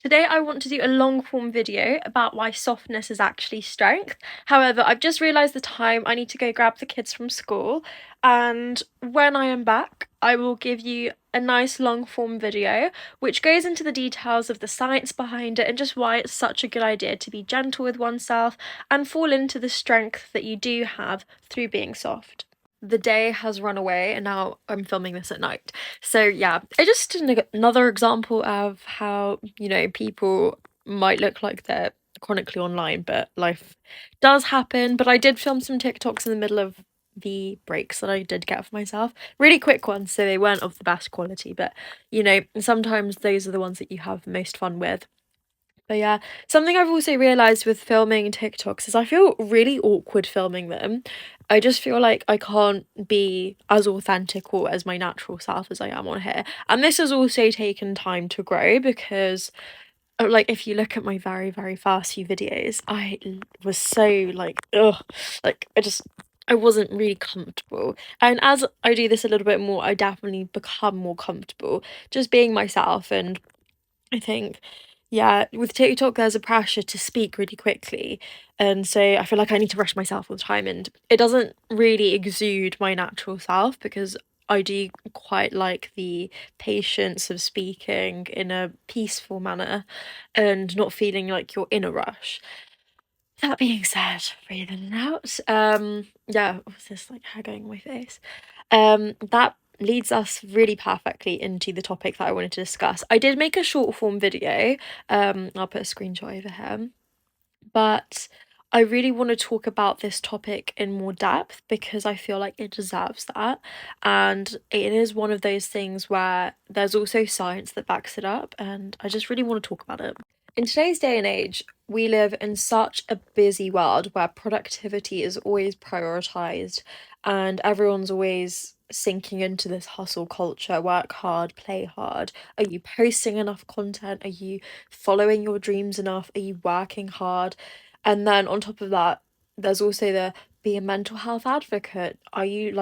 Today I want to do a long form video about why softness is actually strength. However, I've just realised the time. I need to go grab the kids from school, and when I am back I will give you a nice long form video which goes into the details of the science behind it and just why it's such a good idea to be gentle with oneself and fall into the strength that you do have through being soft. The day has run away and now I'm filming this at night. So yeah, it's just another example of how, people might look like they're chronically online, but life does happen. But I did film some TikToks in the middle of the breaks that I did get for myself. Really quick ones, so they weren't of the best quality, but sometimes those are the ones that you have the most fun with. But yeah, something I've also realised with filming TikToks is I feel really awkward filming them. I just feel like I can't be as authentic or as my natural self as I am on here. And this has also taken time to grow because, like, if you look at my very, very first few videos, I was so like, ugh, like I wasn't really comfortable. And as I do this a little bit more, I definitely become more comfortable just being myself. And I think, yeah, with TikTok, there's a pressure to speak really quickly. And so I feel like I need to rush myself all the time. And it doesn't really exude my natural self because I do quite like the patience of speaking in a peaceful manner and not feeling like you're in a rush. That being said, breathing out. Yeah, what's this like hair going on my face? That leads us really perfectly into the topic that I wanted to discuss. I did make a short form video. I'll put a screenshot over here. But I really want to talk about this topic in more depth because I feel like it deserves that. And it is one of those things where there's also science that backs it up, and I just really want to talk about it. In today's day and age, we live in such a busy world where productivity is always prioritized and everyone's always sinking into this hustle culture, work hard, play hard. Are you posting enough content? Are you following your dreams enough? Are you working hard? And then on top of that, there's also the be a mental health advocate. Are you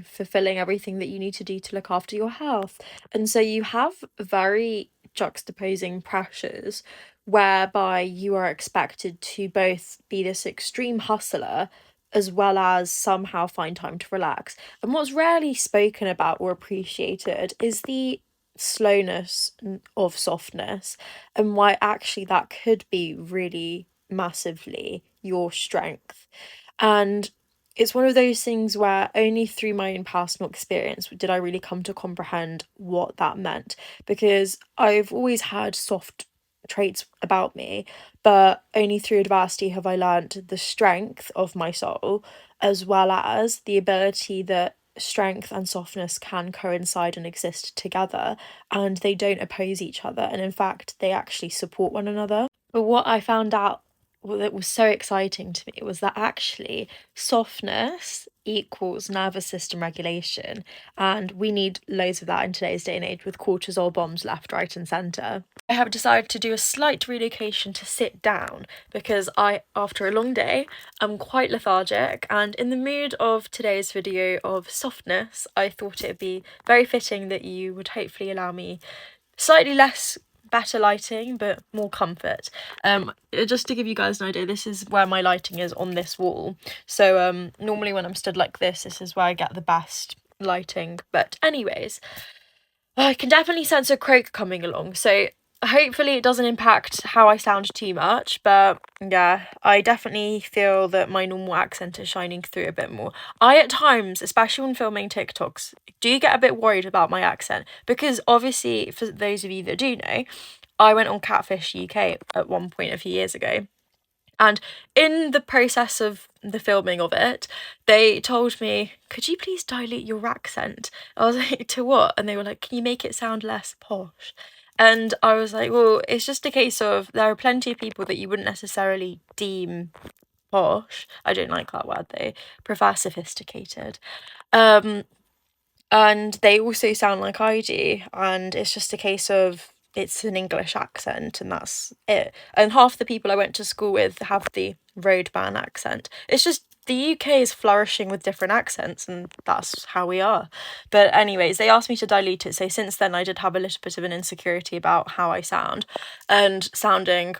fulfilling everything that you need to do to look after your health? And so you have very juxtaposing pressures whereby you are expected to both be this extreme hustler as well as somehow find time to relax. And what's rarely spoken about or appreciated is the slowness of softness and why actually that could be really massively your strength. And it's one of those things where only through my own personal experience did I really come to comprehend what that meant, because I've always had soft traits about me, but only through adversity have I learned the strength of my soul, as well as the ability that strength and softness can coincide and exist together, and they don't oppose each other, and in fact they actually support one another. But what I found out that was so exciting to me was that actually softness equals nervous system regulation, and we need loads of that in today's day and age with cortisol bombs left, right and centre. I have decided to do a slight relocation to sit down because after a long day, I'm quite lethargic, and in the mood of today's video of softness, I thought it would be very fitting that you would hopefully allow me slightly less better lighting but more comfort. Just to give you guys an idea, this is where my lighting is on this wall, so normally when I'm stood like this is where I get the best lighting. But anyways, I can definitely sense a croak coming along, so hopefully it doesn't impact how I sound too much. But yeah, I definitely feel that my normal accent is shining through a bit more. I at times, especially when filming TikToks, do get a bit worried about my accent because obviously, for those of you that do know, I went on Catfish UK at one point a few years ago. And in the process of the filming of it, they told me, could you please dilute your accent? I was like, to what? And they were like, can you make it sound less posh? And I was like, well, it's just a case of there are plenty of people that you wouldn't necessarily deem posh. I don't like that word, they prefer sophisticated. And they also sound like I do. And it's just a case of it's an English accent and that's it. And half the people I went to school with have the road ban accent. It's just The UK is flourishing with different accents, and that's how we are. But anyways, they asked me to dilute it, so since then I did have a little bit of an insecurity about how I sound and sounding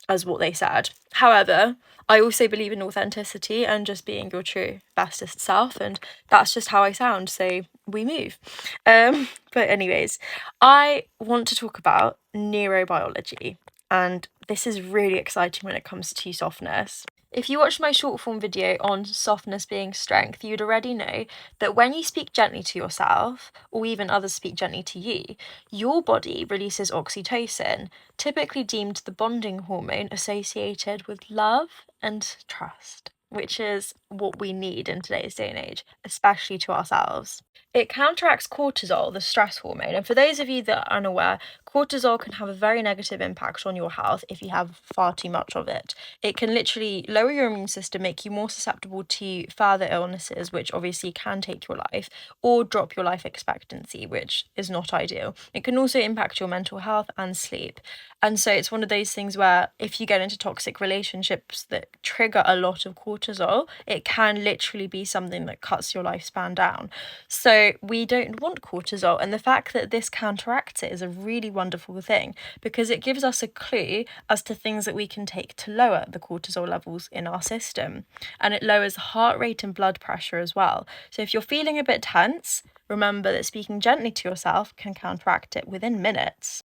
as what they said. However, I also believe in authenticity and just being your true bestest self, and that's just how I sound, so we move. But anyways, I want to talk about neurobiology, and this is really exciting when it comes to softness. If you watched my short form video on softness being strength, you'd already know that when you speak gently to yourself, or even others speak gently to you, your body releases oxytocin, typically deemed the bonding hormone associated with love and trust, which is what we need in today's day and age, especially to ourselves. It counteracts cortisol, the stress hormone, and for those of you that are unaware, cortisol can have a very negative impact on your health if you have far too much of it. It can literally lower your immune system, make you more susceptible to further illnesses, which obviously can take your life, or drop your life expectancy, which is not ideal. It can also impact your mental health and sleep. And so it's one of those things where if you get into toxic relationships that trigger a lot of cortisol, it can literally be something that cuts your lifespan down. So we don't want cortisol. And the fact that this counteracts it is a really wonderful thing because it gives us a clue as to things that we can take to lower the cortisol levels in our system. And it lowers heart rate and blood pressure as well. So if you're feeling a bit tense, remember that speaking gently to yourself can counteract it within minutes.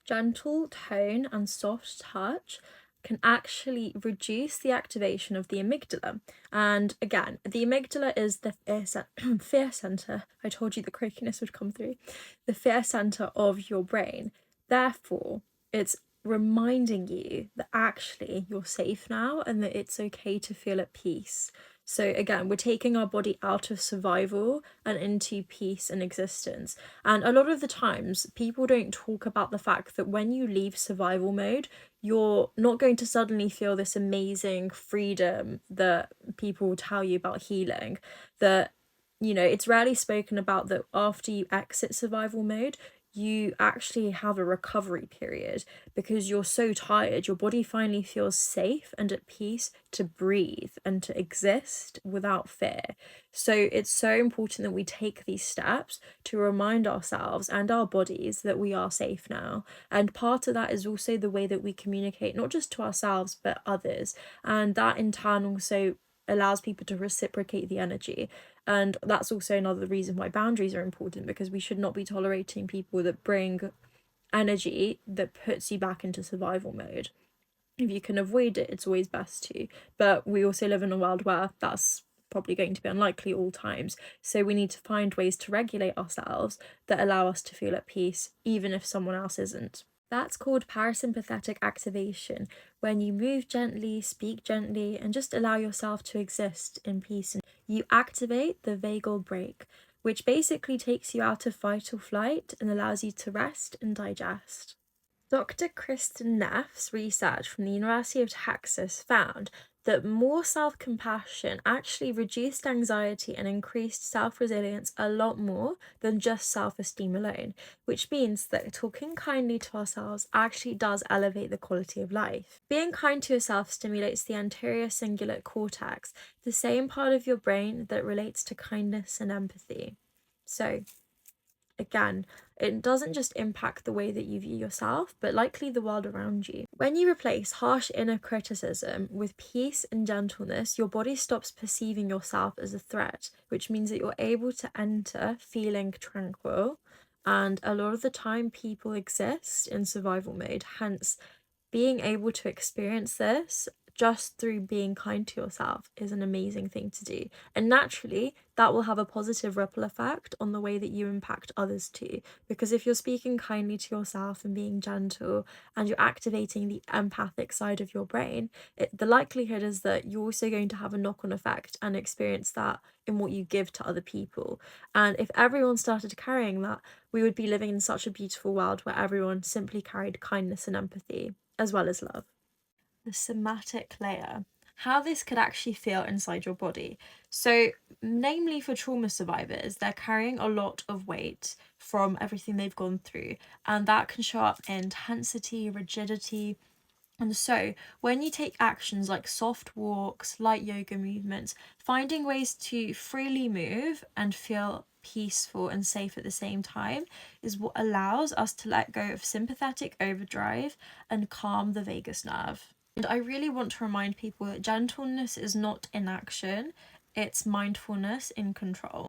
Gentle tone and soft touch can actually reduce the activation of the amygdala. And again, the amygdala is the fear center. I told you the croakiness would come through. The fear center of your brain. Therefore, it's reminding you that actually you're safe now and that it's okay to feel at peace. So again, we're taking our body out of survival and into peace and existence. And a lot of the times, people don't talk about the fact that when you leave survival mode, you're not going to suddenly feel this amazing freedom that people tell you about healing. That, it's rarely spoken about that after you exit survival mode, you actually have a recovery period because you're so tired. Your body finally feels safe and at peace to breathe and to exist without fear. So it's so important that we take these steps to remind ourselves and our bodies that we are safe now. And part of that is also the way that we communicate, not just to ourselves, but others. And that in turn also allows people to reciprocate the energy. And that's also another reason why boundaries are important, because we should not be tolerating people that bring energy that puts you back into survival mode. If you can avoid it, it's always best to. But we also live in a world where that's probably going to be unlikely all times. So we need to find ways to regulate ourselves that allow us to feel at peace, even if someone else isn't. That's called parasympathetic activation, when you move gently, speak gently, and just allow yourself to exist in peace. You activate the vagal brake, which basically takes you out of fight or flight and allows you to rest and digest. Dr. Kristen Neff's research from the University of Texas found that more self-compassion actually reduced anxiety and increased self-resilience a lot more than just self-esteem alone, which means that talking kindly to ourselves actually does elevate the quality of life. Being kind to yourself stimulates the anterior cingulate cortex, the same part of your brain that relates to kindness and empathy. So, again, it doesn't just impact the way that you view yourself, but likely the world around you. When you replace harsh inner criticism with peace and gentleness, your body stops perceiving yourself as a threat, which means that you're able to enter feeling tranquil. And a lot of the time, people exist in survival mode, hence, being able to experience this just through being kind to yourself is an amazing thing to do. And naturally, that will have a positive ripple effect on the way that you impact others too. Because if you're speaking kindly to yourself and being gentle and you're activating the empathic side of your brain, the likelihood is that you're also going to have a knock-on effect and experience that in what you give to other people. And if everyone started carrying that, we would be living in such a beautiful world where everyone simply carried kindness and empathy, as well as love. The somatic layer, how this could actually feel inside your body. So, namely for trauma survivors, they're carrying a lot of weight from everything they've gone through, and that can show up in tensity, rigidity, And so when you take actions like soft walks, light yoga movements, finding ways to freely move and feel peaceful and safe at the same time is what allows us to let go of sympathetic overdrive and calm the vagus nerve. And I really want to remind people that gentleness is not inaction, it's mindfulness in control.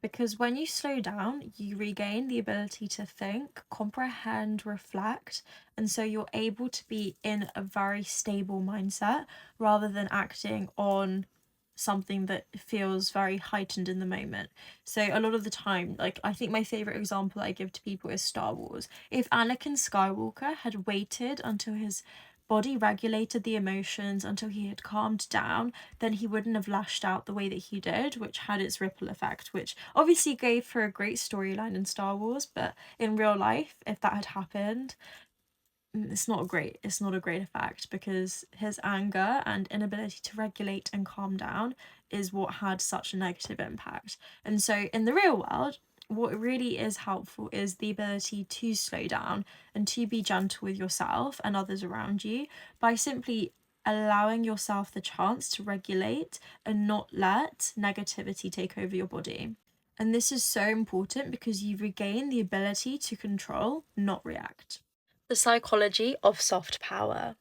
Because when you slow down, you regain the ability to think, comprehend, reflect, and so you're able to be in a very stable mindset rather than acting on something that feels very heightened in the moment. So a lot of the time, like, I think my favorite example I give to people is Star Wars. If Anakin Skywalker had waited until his body regulated the emotions, until he had calmed down, then he wouldn't have lashed out the way that he did, which had its ripple effect, which obviously gave for a great storyline in Star Wars. But in real life, if that had happened, it's not a great effect, because his anger and inability to regulate and calm down is what had such a negative impact. And so in the real world, what really is helpful is the ability to slow down and to be gentle with yourself and others around you by simply allowing yourself the chance to regulate and not let negativity take over your body. And this is so important because you regain the ability to control, not react. The psychology of soft power.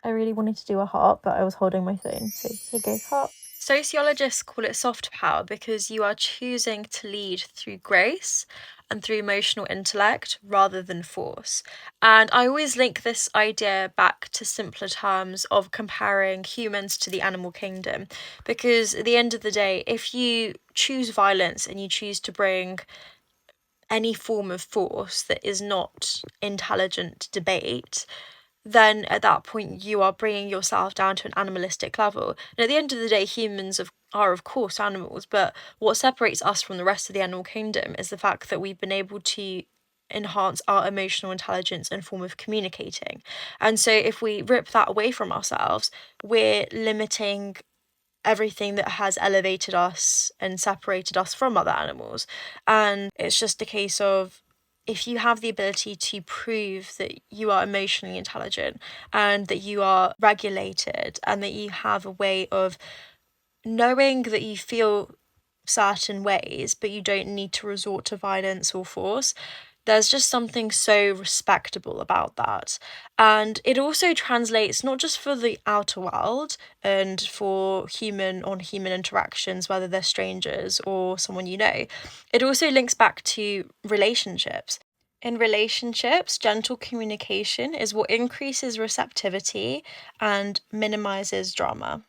I really wanted to do a heart, but I was holding my phone, so here goes heart. Sociologists call it soft power because you are choosing to lead through grace and through emotional intellect rather than force. And I always link this idea back to simpler terms of comparing humans to the animal kingdom, because at the end of the day, if you choose violence and you choose to bring any form of force that is not intelligent debate, then at that point you are bringing yourself down to an animalistic level. And at the end of the day, humans are of course animals, but what separates us from the rest of the animal kingdom is the fact that we've been able to enhance our emotional intelligence and form of communicating. And so if we rip that away from ourselves, we're limiting everything that has elevated us and separated us from other animals. And it's just a case of, if you have the ability to prove that you are emotionally intelligent and that you are regulated and that you have a way of knowing that you feel certain ways, but you don't need to resort to violence or force, there's just something so respectable about that. And it also translates not just for the outer world and for human on human interactions, whether they're strangers or someone you know, it also links back to relationships. In relationships, gentle communication is what increases receptivity and minimizes drama.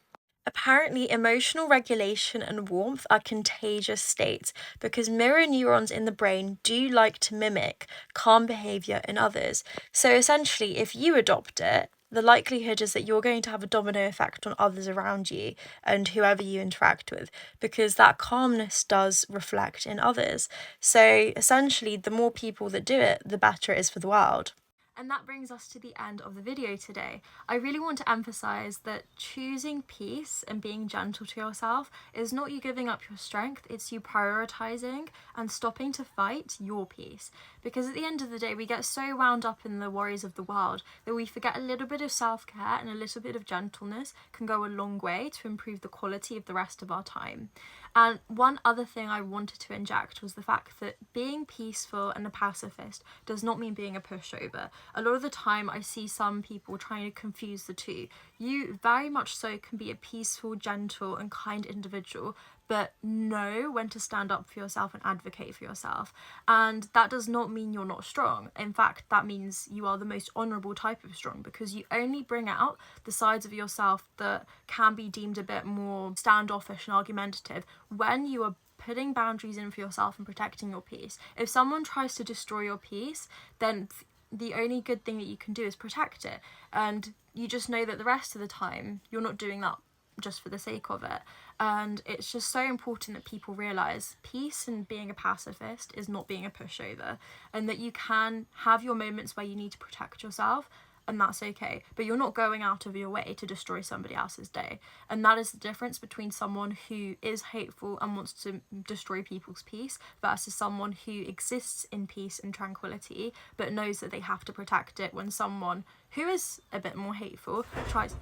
Apparently, emotional regulation and warmth are contagious states because mirror neurons in the brain do like to mimic calm behavior in others. So essentially, if you adopt it, the likelihood is that you're going to have a domino effect on others around you and whoever you interact with, because that calmness does reflect in others. So essentially, the more people that do it, the better it is for the world. And that brings us to the end of the video today. I really want to emphasize that choosing peace and being gentle to yourself is not you giving up your strength, it's you prioritizing and stopping to fight your peace. Because at the end of the day, we get so wound up in the worries of the world that we forget a little bit of self-care, and a little bit of gentleness can go a long way to improve the quality of the rest of our time. And one other thing I wanted to inject was the fact that being peaceful and a pacifist does not mean being a pushover. A lot of the time I see some people trying to confuse the two. You very much so can be a peaceful, gentle and kind individual, but know when to stand up for yourself and advocate for yourself. And that does not mean you're not strong. In fact, that means you are the most honourable type of strong, because you only bring out the sides of yourself that can be deemed a bit more standoffish and argumentative when you are putting boundaries in for yourself and protecting your peace. If someone tries to destroy your peace, then the only good thing that you can do is protect it. And you just know that the rest of the time you're not doing that just for the sake of it. And it's just so important that people realise peace and being a pacifist is not being a pushover, and that you can have your moments where you need to protect yourself and that's okay. But you're not going out of your way to destroy somebody else's day. And that is the difference between someone who is hateful and wants to destroy people's peace versus someone who exists in peace and tranquility but knows that they have to protect it when someone who is a bit more hateful tries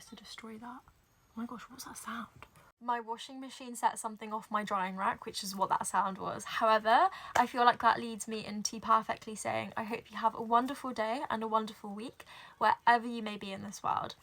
to destroy that. Oh my gosh, what's that sound? My washing machine set something off my drying rack, which is what that sound was. However, I feel like that leads me into perfectly saying I hope you have a wonderful day and a wonderful week wherever you may be in this world.